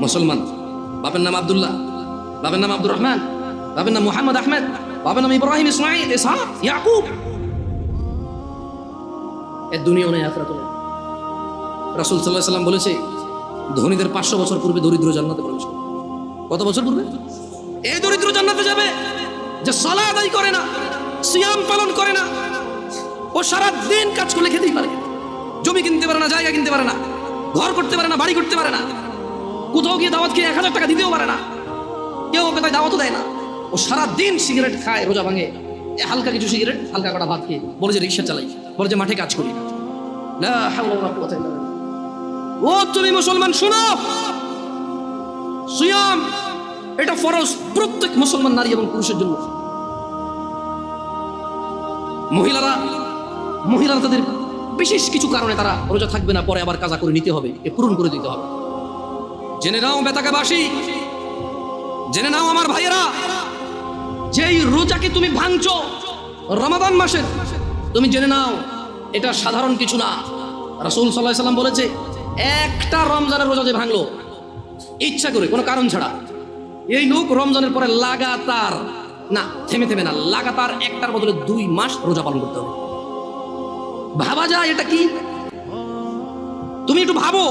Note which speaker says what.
Speaker 1: মুসলমান, বাপের নাম আব্দুল্লাহ, বাপের নাম আব্দুর রহমান, বাপের নাম মুহাম্মদ আহমেদ, বাপের নাম ইব্রাহিম, ইসমাইল, ইসহাক, ইয়াকুব। এর দুনিয়া নেই, আখিরাত নেই। রাসূল সাল্লাল্লাহু আলাইহি ওয়াসাল্লাম বলেছে, ধনীদের 500 বছর পূর্বে দরিদ্র জান্নাতে প্রবেশ করবে। কত বছর পূর্বে? এই দরিদ্র জান্নাতে যাবে যে সালাত আদায় করে না, সিয়াম পালন করে না। ও সারা দিন কাজ করলে খেতেই পারে, জমি কিনতে পারে না, জায়গা কিনতে পারে না, ঘর করতে পারে না, বাড়ি করতে পারে না, কোথাও গিয়ে দাওয়াত খেয়ে 1000 টাকা দিতেও পারে না, কেউ ওকে তাই দাওয়াতও দেয় না। ও সারা দিন সিগারেট খায়, রোজা ভাঙে, হালকা কিছু সিগারেট, হালকা কটা ভাত খেয়ে বলে যে রিক্সা চালাই, বলে যে মাঠে কাজ করি। লা হাওলা ওয়ালা কুওয়াতা ইল্লা বিল্লাহ। ও তুমি মুসলমান শুনো, সিয়াম এটা ফরজ প্রত্যেক মুসলমান নারী এবং পুরুষের জন্য। মহিলারা তাদের বিশেষ কিছু কারণে তারা রোজা থাকবে না, পরে আবার কাজা করে নিতে হবে, এ পূরণ করে দিতে হবে। জেনে নাও বেতাকাবাসী, জেনে নাও আমার ভাইয়েরা, যেই রোজাকে তুমি ভাঙছো রমাদান মাসের, তুমি জেনে নাও এটা সাধারণ কিছু না। রাসূল সাল্লাল্লাহু আলাইহি ওয়াসাল্লাম বলেছে, একটা রমজানের রোজা যে ভাঙলো ইচ্ছা করে, কোনো কারণ ছাড়া, এই লোক রমজানের পরে লাগাতার না, থেমে না, লাগাতার একটার বদলে 2 মাস রোজা পালন করতে হবে। ভাবা যায় এটা কি? তুমি একটু ভাবো।